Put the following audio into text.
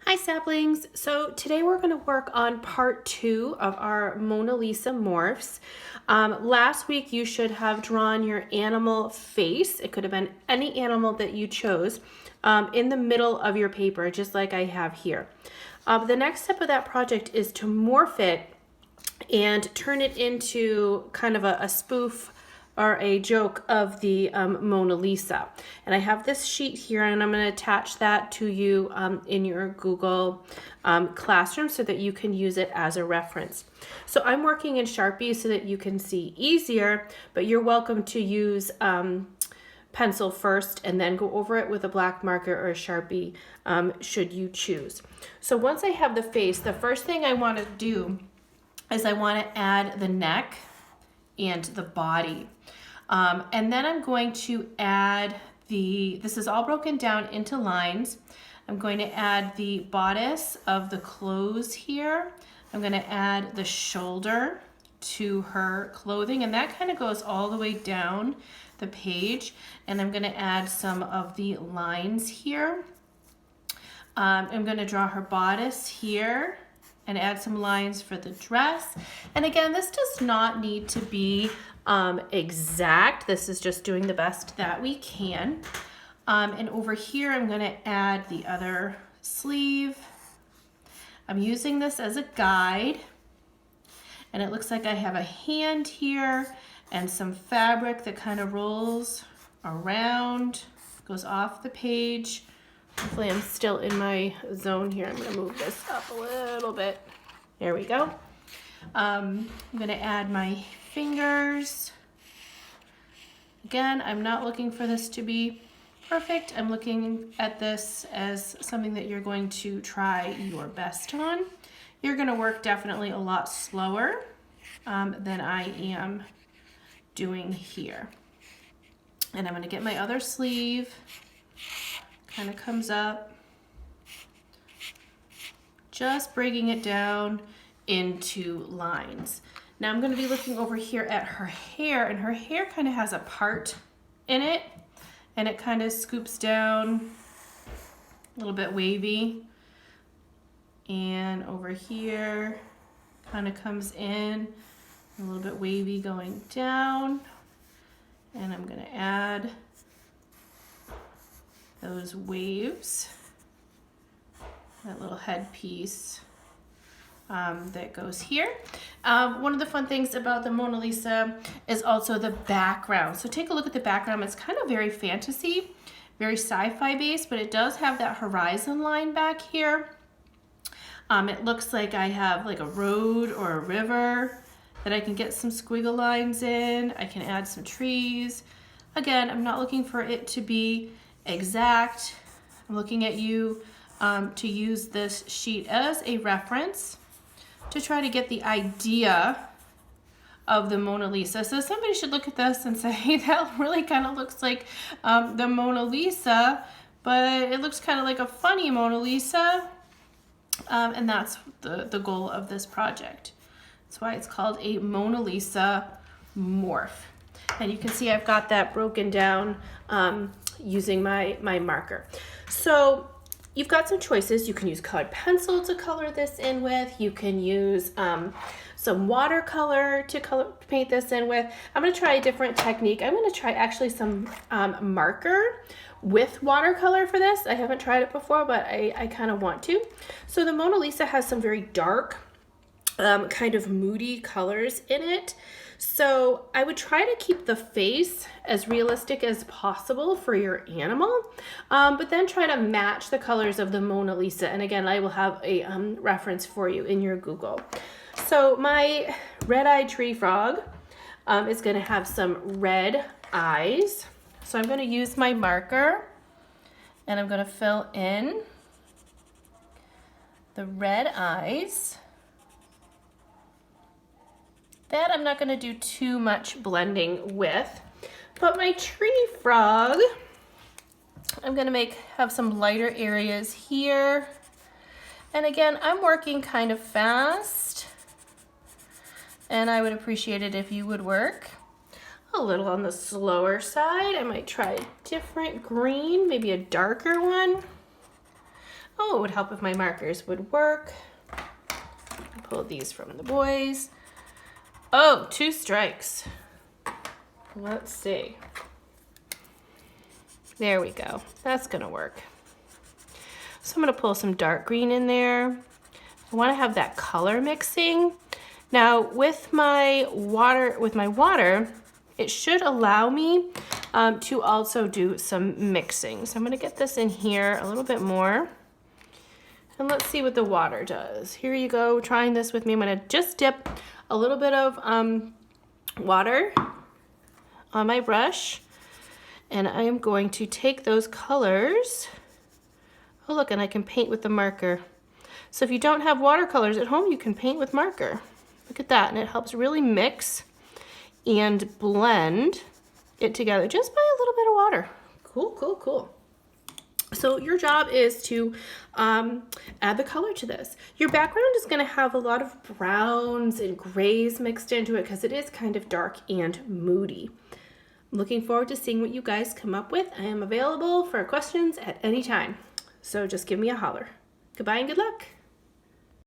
Hi saplings! So today we're going to work on part 2 of our Mona Lisa morphs. Last week you should have drawn your animal face. It could have been any animal that you chose in the middle of your paper, just like I have here. The next step of that project is to morph it and turn it into kind of a spoof or a joke of the Mona Lisa. And I have this sheet here and I'm going to attach that to you in your Google Classroom so that you can use it as a reference. So I'm working in Sharpie so that you can see easier, but you're welcome to use pencil first and then go over it with a black marker or a Sharpie should you choose. So once I have the face, the first thing I want to do is I want to add the neck and the body. And then I'm going to add this is all broken down into lines. I'm going to add the bodice of the clothes here. I'm going to add the shoulder to her clothing, and that kind of goes all the way down the page. And I'm going to add some of the lines here. I'm going to draw her bodice here and add some lines for the dress. And again, this does not need to be exact. This is just doing the best that we can. And over here, I'm going to add the other sleeve. I'm using this as a guide. And it looks like I have a hand here and some fabric that kind of rolls around, goes off the page. Hopefully I'm still in my zone here. I'm going to move this up a little bit. There we go. I'm going to add my fingers. Again, I'm not looking for this to be perfect. I'm looking at this as something that you're going to try your best on. You're going to work definitely a lot slower than I am doing here. And I'm going to get my other sleeve. Kind of comes up, just breaking it down into lines. Now I'm going to be looking over here at her hair, and her hair kind of has a part in it, and it kind of scoops down, a little bit wavy, and over here kind of comes in, a little bit wavy going down, and I'm going to add those waves, that little headpiece that goes here. One of the fun things about the Mona Lisa is also the background. So take a look at the background. It's kind of very fantasy, very sci-fi based, but it does have that horizon line back here. It looks like I have like a road or a river that I can get some squiggle lines in. I can add some trees. Again, I'm not looking for it to be exact. I'm looking at you to use this sheet as a reference to try to get the idea of the Mona Lisa. So somebody should look at this and say, hey, that really kind of looks like the Mona Lisa, but it looks kind of like a funny Mona Lisa. And that's the goal of this project. That's why it's called a Mona Lisa morph. And you can see I've got that broken down using my marker. So you've got some choices. You can use colored pencil to color this in with. You can use some watercolor to paint this in with. I'm going to try a different technique. I'm going to try actually some marker with watercolor for this. I haven't tried it before, but I kind of want to. So the Mona Lisa has some very dark, kind of moody colors in it. So I would try to keep the face as realistic as possible for your animal, but then try to match the colors of the Mona Lisa. And again, I will have a reference for you in your Google. So my red-eyed tree frog is going to have some red eyes. So I'm going to use my marker and I'm going to fill in the red eyes. That I'm not going to do too much blending with, but my tree frog, I'm going to have some lighter areas here. And again, I'm working kind of fast, and I would appreciate it if you would work a little on the slower side. I might try a different green, maybe a darker one. Oh, it would help if my markers would work. Pull these from the boys. Oh, 2 strikes. Let's see. There we go. That's gonna work. So I'm gonna pull some dark green in there. I wanna have that color mixing. Now with my water, it should allow me to also do some mixing. So I'm gonna get this in here a little bit more. And let's see what the water does. Here you go, trying this with me. I'm gonna just dip a little bit of water on my brush. And I am going to take those colors. Oh look, and I can paint with the marker. So if you don't have watercolors at home, you can paint with marker. Look at that, and it helps really mix and blend it together just by a little bit of water. Cool, cool, cool. So your job is to add the color to this. Your background is gonna have a lot of browns and grays mixed into it because it is kind of dark and moody. I'm looking forward to seeing what you guys come up with. I am available for questions at any time. So just give me a holler. Goodbye and good luck.